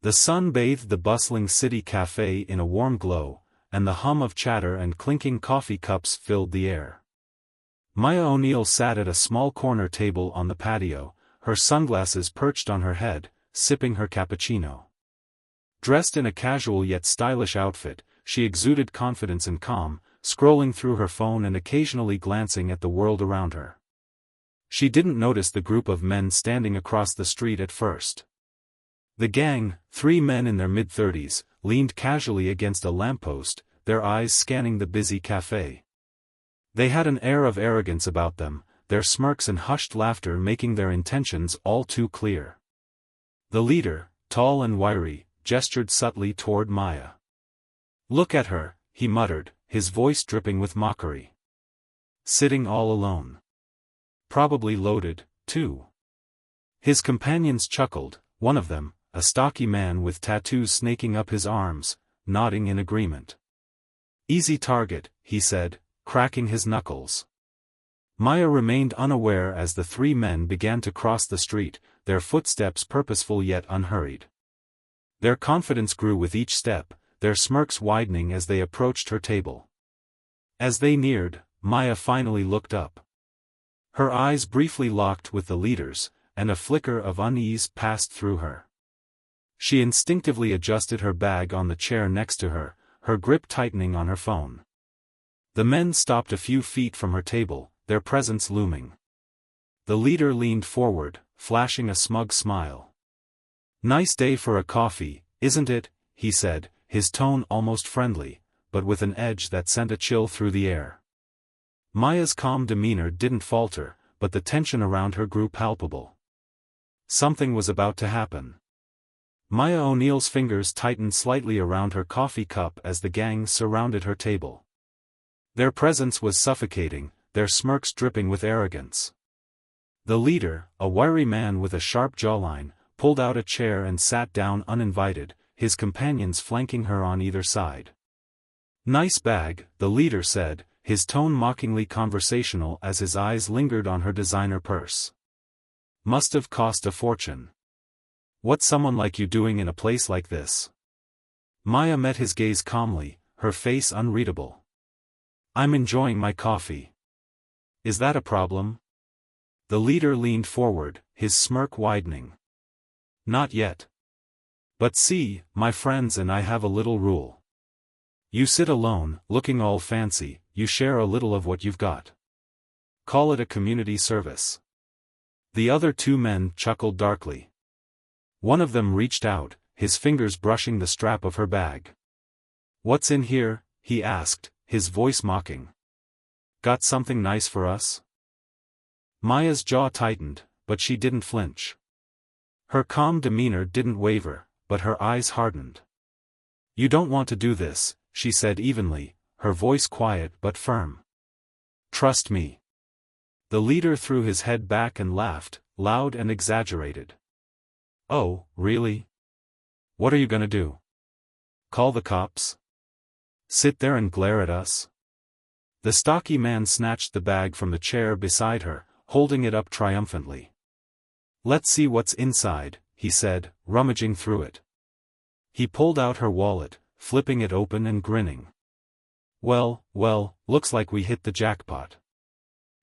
The sun bathed the bustling city cafe in a warm glow, and the hum of chatter and clinking coffee cups filled the air. Maya O'Neal sat at a small corner table on the patio, her sunglasses perched on her head, sipping her cappuccino. Dressed in a casual yet stylish outfit, she exuded confidence and calm, scrolling through her phone and occasionally glancing at the world around her. She didn't notice the group of men standing across the street at first. The gang, 3 men in their mid-30s, leaned casually against a lamppost, their eyes scanning the busy cafe. They had an air of arrogance about them, their smirks and hushed laughter making their intentions all too clear. The leader, tall and wiry, gestured subtly toward Maya. "Look at her," he muttered, his voice dripping with mockery. "Sitting all alone. Probably loaded, too." His companions chuckled, one of them, a stocky man with tattoos snaking up his arms, nodding in agreement. "Easy target," he said, cracking his knuckles. Maya remained unaware as the 3 men began to cross the street, their footsteps purposeful yet unhurried. Their confidence grew with each step, their smirks widening as they approached her table. As they neared, Maya finally looked up. Her eyes briefly locked with the leaders, and a flicker of unease passed through her. She instinctively adjusted her bag on the chair next to her, her grip tightening on her phone. The men stopped a few feet from her table, their presence looming. The leader leaned forward, flashing a smug smile. "Nice day for a coffee, isn't it?" he said, his tone almost friendly, but with an edge that sent a chill through the air. Maya's calm demeanor didn't falter, but the tension around her grew palpable. Something was about to happen. Maya O'Neal's fingers tightened slightly around her coffee cup as the gang surrounded her table. Their presence was suffocating, their smirks dripping with arrogance. The leader, a wiry man with a sharp jawline, pulled out a chair and sat down uninvited, his companions flanking her on either side. "Nice bag," the leader said, his tone mockingly conversational as his eyes lingered on her designer purse. "Must have cost a fortune. What's someone like you doing in a place like this?" Maya met his gaze calmly, her face unreadable. "I'm enjoying my coffee." "Is that a problem?" The leader leaned forward, his smirk widening. "Not yet. But see, my friends and I have a little rule. You sit alone, looking all fancy, you share a little of what you've got. Call it a community service." The other 2 men chuckled darkly. One of them reached out, his fingers brushing the strap of her bag. "What's in here?" he asked, his voice mocking. "Got something nice for us?" Maya's jaw tightened, but she didn't flinch. Her calm demeanor didn't waver, but her eyes hardened. "You don't want to do this," she said evenly, her voice quiet but firm. "Trust me." The leader threw his head back and laughed, loud and exaggerated. "Oh, really? What are you gonna do? Call the cops? Sit there and glare at us?" The stocky man snatched the bag from the chair beside her, holding it up triumphantly. "Let's see what's inside," he said, rummaging through it. He pulled out her wallet, flipping it open and grinning. Well, looks like we hit the jackpot."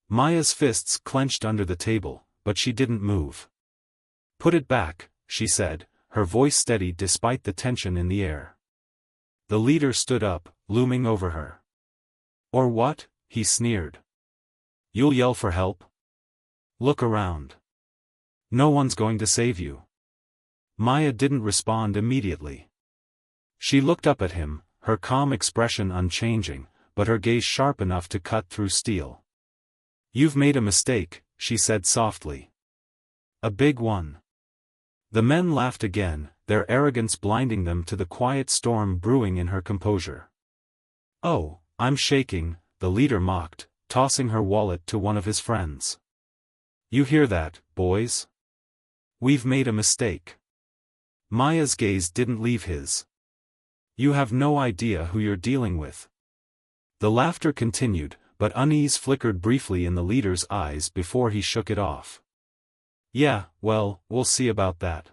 Maya's fists clenched under the table, but she didn't move. "Put it back," she said, her voice steady despite the tension in the air. The leader stood up, looming over her. "Or what?" he sneered. "You'll yell for help? Look around. No one's going to save you." Maya didn't respond immediately. She looked up at him, her calm expression unchanging, but her gaze sharp enough to cut through steel. "You've made a mistake," she said softly. "A big one." The men laughed again, their arrogance blinding them to the quiet storm brewing in her composure. "Oh, I'm shaking," the leader mocked, tossing her wallet to one of his friends. "You hear that, boys? We've made a mistake." Maya's gaze didn't leave his. "You have no idea who you're dealing with." The laughter continued, but unease flickered briefly in the leader's eyes before he shook it off. "Yeah, well, we'll see about that."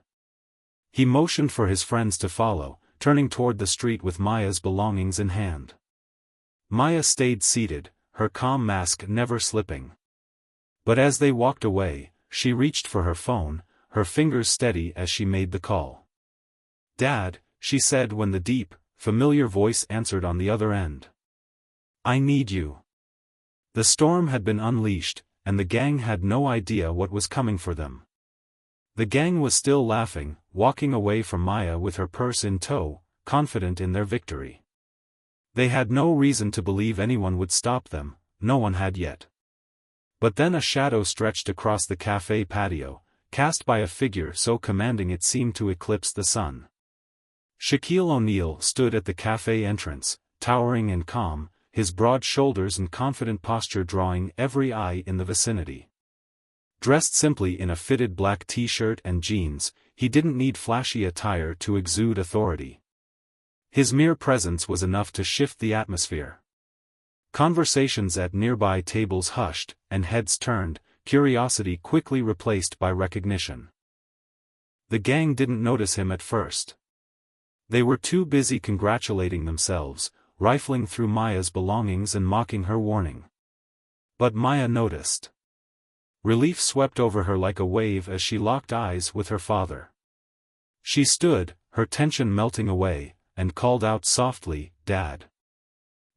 He motioned for his friends to follow, turning toward the street with Maya's belongings in hand. Maya stayed seated, her calm mask never slipping. But as they walked away, she reached for her phone, her fingers steady as she made the call. "Dad," she said when the deep, familiar voice answered on the other end. "I need you." The storm had been unleashed, and the gang had no idea what was coming for them. The gang was still laughing, walking away from Maya with her purse in tow, confident in their victory. They had no reason to believe anyone would stop them, no one had yet. But then a shadow stretched across the cafe patio, cast by a figure so commanding it seemed to eclipse the sun. Shaquille O'Neal stood at the cafe entrance, towering and calm, his broad shoulders and confident posture drawing every eye in the vicinity. Dressed simply in a fitted black t-shirt and jeans, he didn't need flashy attire to exude authority. His mere presence was enough to shift the atmosphere. Conversations at nearby tables hushed, and heads turned, curiosity quickly replaced by recognition. The gang didn't notice him at first. They were too busy congratulating themselves, rifling through Maya's belongings and mocking her warning. But Maya noticed. Relief swept over her like a wave as she locked eyes with her father. She stood, her tension melting away, and called out softly, "Dad."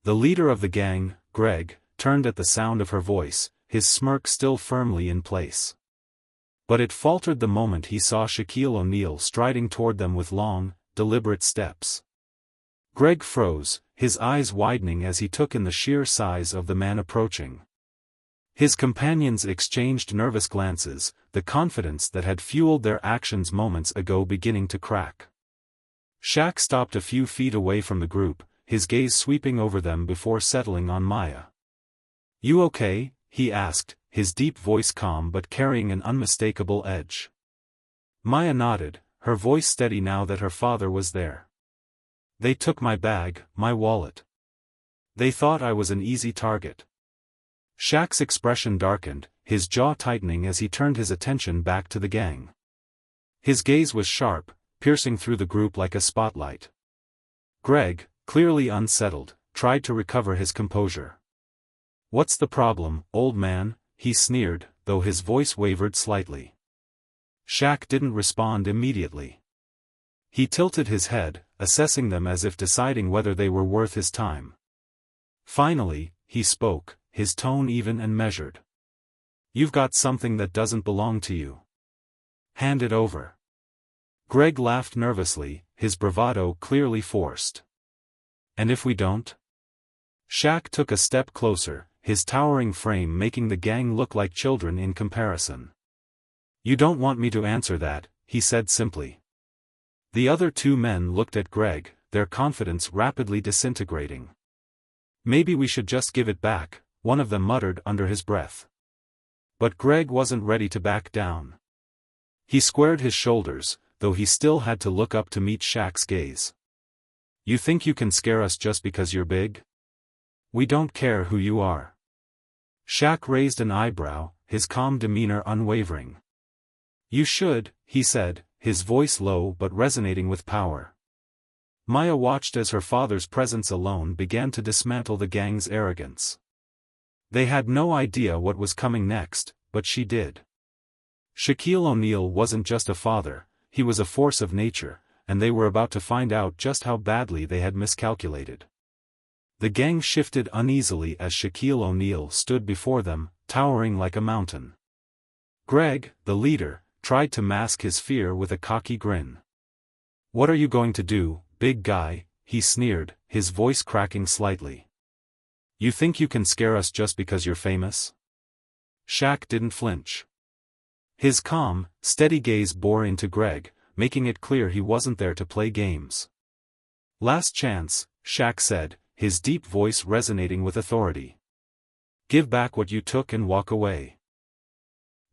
The leader of the gang, Greg, turned at the sound of her voice, his smirk still firmly in place. But it faltered the moment he saw Shaquille O'Neal striding toward them with long, deliberate steps. Greg froze, his eyes widening as he took in the sheer size of the man approaching. His companions exchanged nervous glances, the confidence that had fueled their actions moments ago beginning to crack. Shaq stopped a few feet away from the group, his gaze sweeping over them before settling on Maya. "You okay?" he asked, his deep voice calm but carrying an unmistakable edge. Maya nodded, her voice steady now that her father was there. "They took my bag, my wallet. They thought I was an easy target." Shaq's expression darkened, his jaw tightening as he turned his attention back to the gang. His gaze was sharp, piercing through the group like a spotlight. Greg, clearly unsettled, tried to recover his composure. "What's the problem, old man?" he sneered, though his voice wavered slightly. Shaq didn't respond immediately. He tilted his head, assessing them as if deciding whether they were worth his time. Finally, he spoke, his tone even and measured. "You've got something that doesn't belong to you. Hand it over." Greg laughed nervously, his bravado clearly forced. "And if we don't?" Shaq took a step closer, his towering frame making the gang look like children in comparison. "You don't want me to answer that," he said simply. The other two men looked at Greg, their confidence rapidly disintegrating. "Maybe we should just give it back," one of them muttered under his breath. But Greg wasn't ready to back down. He squared his shoulders, though he still had to look up to meet Shaq's gaze. "You think you can scare us just because you're big? We don't care who you are." Shaq raised an eyebrow, his calm demeanor unwavering. "You should," he said, his voice low but resonating with power. Maya watched as her father's presence alone began to dismantle the gang's arrogance. They had no idea what was coming next, but she did. Shaquille O'Neal wasn't just a father, he was a force of nature, and they were about to find out just how badly they had miscalculated. The gang shifted uneasily as Shaquille O'Neal stood before them, towering like a mountain. Greg, the leader, tried to mask his fear with a cocky grin. "What are you going to do, big guy?" he sneered, his voice cracking slightly. "You think you can scare us just because you're famous?" Shaq didn't flinch. His calm, steady gaze bore into Greg, making it clear he wasn't there to play games. "Last chance," Shaq said, his deep voice resonating with authority. "Give back what you took and walk away."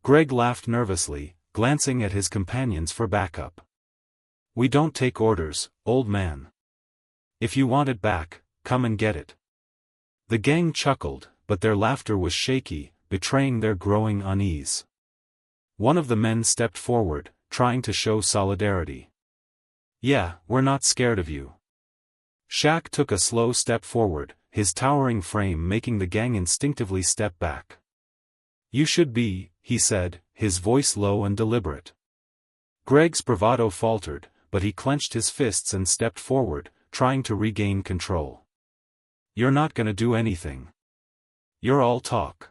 Greg laughed nervously, glancing at his companions for backup. "We don't take orders, old man. If you want it back, come and get it." The gang chuckled, but their laughter was shaky, betraying their growing unease. One of the men stepped forward, trying to show solidarity. Yeah, we're not scared of you. Shaq took a slow step forward, his towering frame making the gang instinctively step back. You should be, he said, his voice low and deliberate. Greg's bravado faltered, but he clenched his fists and stepped forward, trying to regain control. You're not gonna do anything. You're all talk.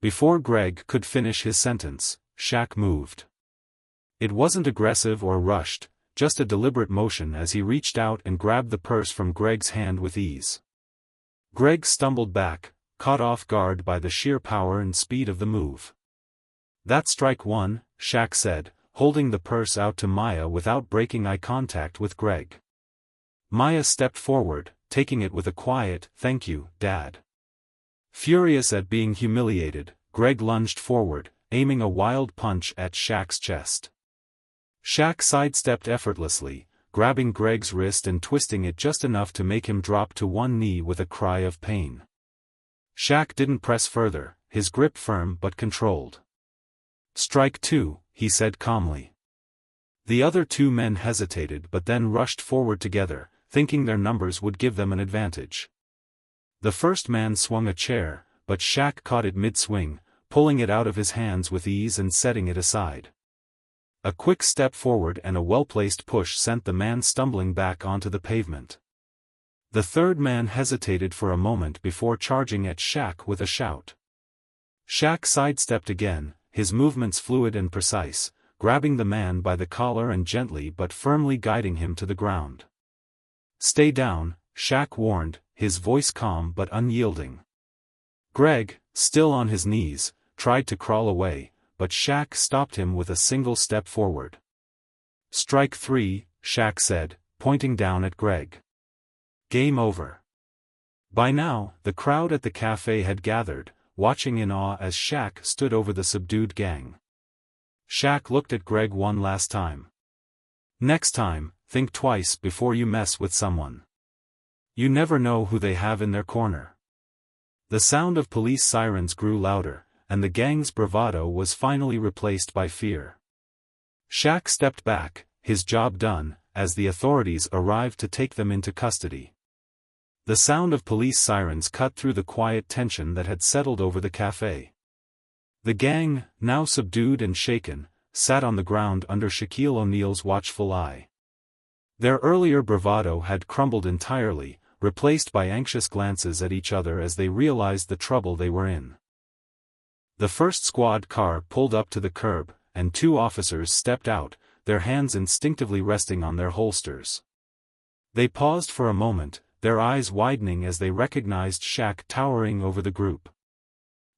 Before Greg could finish his sentence, Shaq moved. It wasn't aggressive or rushed, just a deliberate motion as he reached out and grabbed the purse from Greg's hand with ease. Greg stumbled back, caught off guard by the sheer power and speed of the move. That's strike one, Shaq said, holding the purse out to Maya without breaking eye contact with Greg. Maya stepped forward, taking it with a quiet, "Thank you, Dad." Furious at being humiliated, Greg lunged forward, aiming a wild punch at Shaq's chest. Shaq sidestepped effortlessly, grabbing Greg's wrist and twisting it just enough to make him drop to one knee with a cry of pain. Shaq didn't press further, his grip firm but controlled. Strike two, he said calmly. The other two men hesitated but then rushed forward together, thinking their numbers would give them an advantage. The first man swung a chair, but Shaq caught it mid-swing, pulling it out of his hands with ease and setting it aside. A quick step forward and a well-placed push sent the man stumbling back onto the pavement. The third man hesitated for a moment before charging at Shaq with a shout. Shaq sidestepped again, his movements fluid and precise, grabbing the man by the collar and gently but firmly guiding him to the ground. Stay down, Shaq warned, his voice calm but unyielding. Greg, still on his knees, tried to crawl away, but Shaq stopped him with a single step forward. Strike three, Shaq said, pointing down at Greg. Game over. By now, the crowd at the cafe had gathered, watching in awe as Shaq stood over the subdued gang. Shaq looked at Greg one last time. Next time, think twice before you mess with someone. You never know who they have in their corner. The sound of police sirens grew louder, and the gang's bravado was finally replaced by fear. Shaq stepped back, his job done, as the authorities arrived to take them into custody. The sound of police sirens cut through the quiet tension that had settled over the cafe. The gang, now subdued and shaken, sat on the ground under Shaquille O'Neal's watchful eye. Their earlier bravado had crumbled entirely, replaced by anxious glances at each other as they realized the trouble they were in. The first squad car pulled up to the curb, and two officers stepped out, their hands instinctively resting on their holsters. They paused for a moment, their eyes widening as they recognized Shaq towering over the group.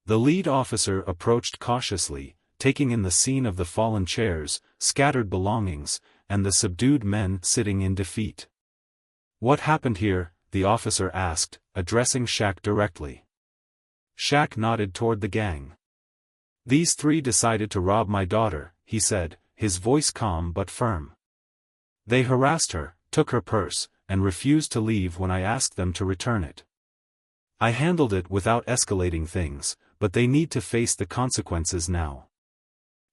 The lead officer approached cautiously, taking in the scene of the fallen chairs, scattered belongings, and the subdued men sitting in defeat. "What happened here?" the officer asked, addressing Shaq directly. Shaq nodded toward the gang. "These three decided to rob my daughter," he said, his voice calm but firm. "They harassed her, took her purse, and refused to leave when I asked them to return it. I handled it without escalating things, but they need to face the consequences now."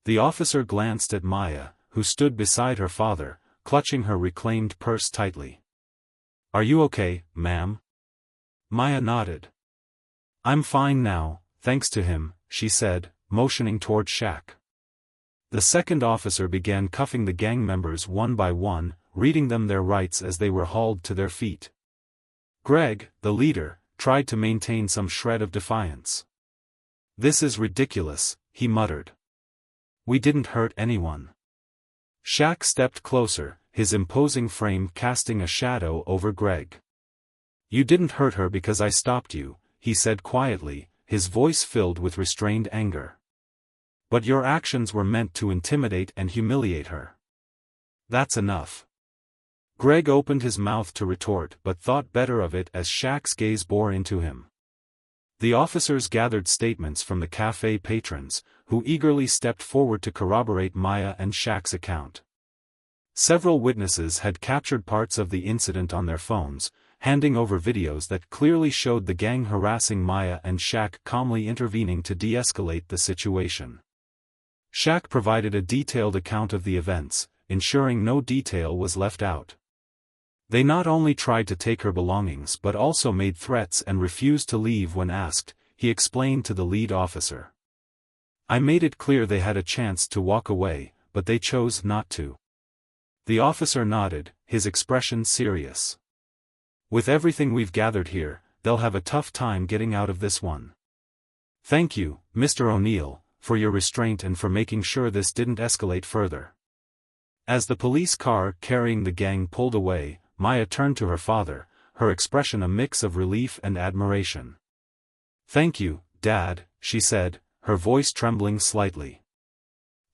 The officer glanced at Maya, who stood beside her father, clutching her reclaimed purse tightly. "Are you okay, ma'am?" Maya nodded. "I'm fine now, thanks to him," she said, motioning toward Shaq. The second officer began cuffing the gang members one by one, reading them their rights as they were hauled to their feet. Greg, the leader, tried to maintain some shred of defiance. "This is ridiculous," he muttered. "We didn't hurt anyone." Shaq stepped closer, his imposing frame casting a shadow over Greg. "You didn't hurt her because I stopped you," he said quietly, his voice filled with restrained anger. "But your actions were meant to intimidate and humiliate her. That's enough." Greg opened his mouth to retort but thought better of it as Shaq's gaze bore into him. The officers gathered statements from the cafe patrons, who eagerly stepped forward to corroborate Maya and Shaq's account. Several witnesses had captured parts of the incident on their phones, handing over videos that clearly showed the gang harassing Maya and Shaq calmly intervening to de-escalate the situation. Shaq provided a detailed account of the events, ensuring no detail was left out. They not only tried to take her belongings but also made threats and refused to leave when asked, he explained to the lead officer. I made it clear they had a chance to walk away, but they chose not to. The officer nodded, his expression serious. With everything we've gathered here, they'll have a tough time getting out of this one. Thank you, Mr. O'Neal, for your restraint and for making sure this didn't escalate further. As the police car carrying the gang pulled away, Maya turned to her father, her expression a mix of relief and admiration. Thank you, Dad, she said, her voice trembling slightly.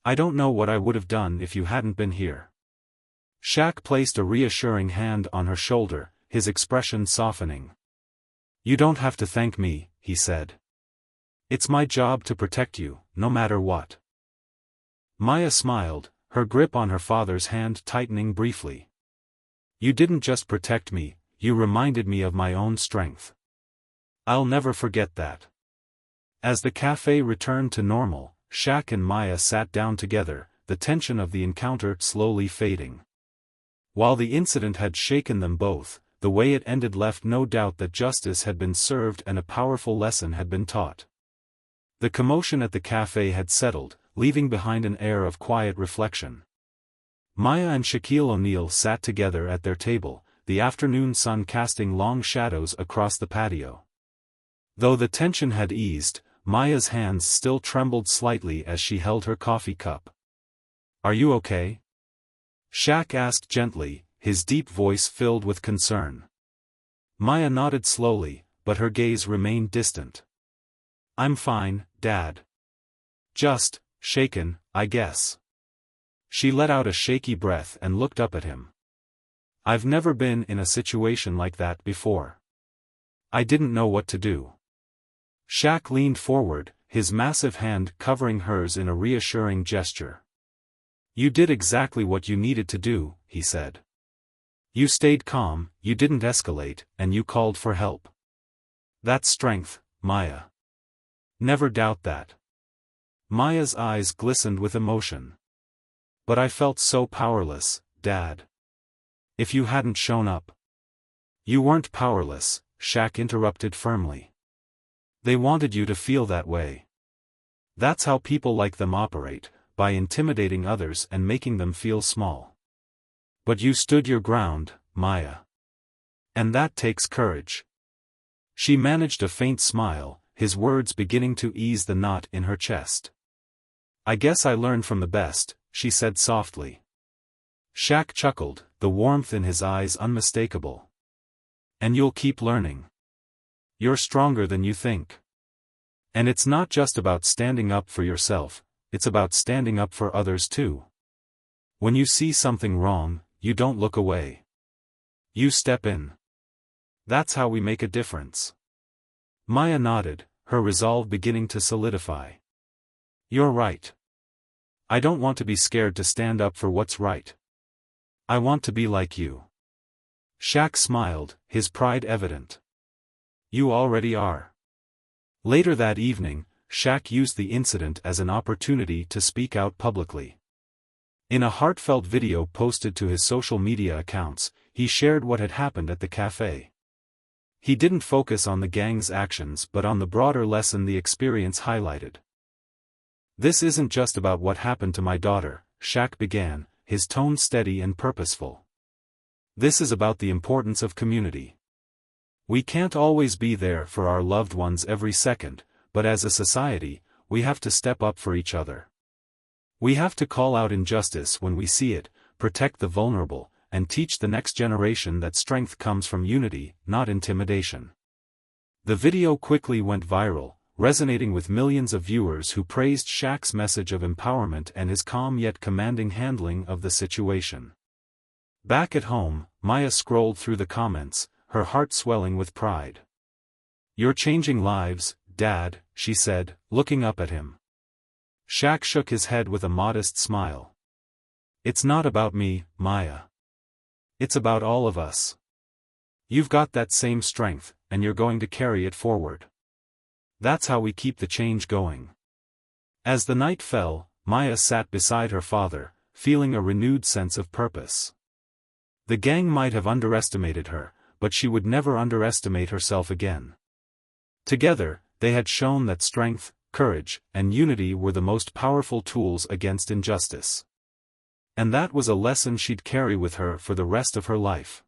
I don't know what I would have done if you hadn't been here. Shaq placed a reassuring hand on her shoulder, his expression softening. You don't have to thank me, he said. It's my job to protect you, no matter what. Maya smiled, her grip on her father's hand tightening briefly. You didn't just protect me, you reminded me of my own strength. I'll never forget that. As the cafe returned to normal, Shaq and Maya sat down together, the tension of the encounter slowly fading. While the incident had shaken them both, the way it ended left no doubt that justice had been served and a powerful lesson had been taught. The commotion at the cafe had settled, leaving behind an air of quiet reflection. Maya and Shaquille O'Neal sat together at their table, the afternoon sun casting long shadows across the patio. Though the tension had eased, Maya's hands still trembled slightly as she held her coffee cup. Are you okay? Shaq asked gently, his deep voice filled with concern. Maya nodded slowly, but her gaze remained distant. I'm fine, Dad. Just shaken, I guess. She let out a shaky breath and looked up at him. I've never been in a situation like that before. I didn't know what to do. Shaq leaned forward, his massive hand covering hers in a reassuring gesture. You did exactly what you needed to do, he said. You stayed calm, you didn't escalate, and you called for help. That's strength, Maya. Never doubt that. Maya's eyes glistened with emotion. But I felt so powerless, Dad. If you hadn't shown up. You weren't powerless, Shaq interrupted firmly. They wanted you to feel that way. That's how people like them operate, by intimidating others and making them feel small. But you stood your ground, Maya. And that takes courage. She managed a faint smile, his words beginning to ease the knot in her chest. I guess I learned from the best, she said softly. Shaq chuckled, the warmth in his eyes unmistakable. And you'll keep learning. You're stronger than you think. And it's not just about standing up for yourself, it's about standing up for others too. When you see something wrong, you don't look away. You step in. That's how we make a difference. Maya nodded, her resolve beginning to solidify. You're right. I don't want to be scared to stand up for what's right. I want to be like you. Shaq smiled, his pride evident. You already are. Later that evening, Shaq used the incident as an opportunity to speak out publicly. In a heartfelt video posted to his social media accounts, he shared what had happened at the cafe. He didn't focus on the gang's actions but on the broader lesson the experience highlighted. This isn't just about what happened to my daughter, Shaq began, his tone steady and purposeful. This is about the importance of community. We can't always be there for our loved ones every second, but as a society, we have to step up for each other. We have to call out injustice when we see it, protect the vulnerable, and teach the next generation that strength comes from unity, not intimidation. The video quickly went viral, resonating with millions of viewers who praised Shaq's message of empowerment and his calm yet commanding handling of the situation. Back at home, Maya scrolled through the comments, her heart swelling with pride. You're changing lives, Dad, she said, looking up at him. Shaq shook his head with a modest smile. It's not about me, Maya. It's about all of us. You've got that same strength, and you're going to carry it forward. That's how we keep the change going. As the night fell, Maya sat beside her father, feeling a renewed sense of purpose. The gang might have underestimated her, but she would never underestimate herself again. Together, they had shown that strength, courage, and unity were the most powerful tools against injustice. And that was a lesson she'd carry with her for the rest of her life.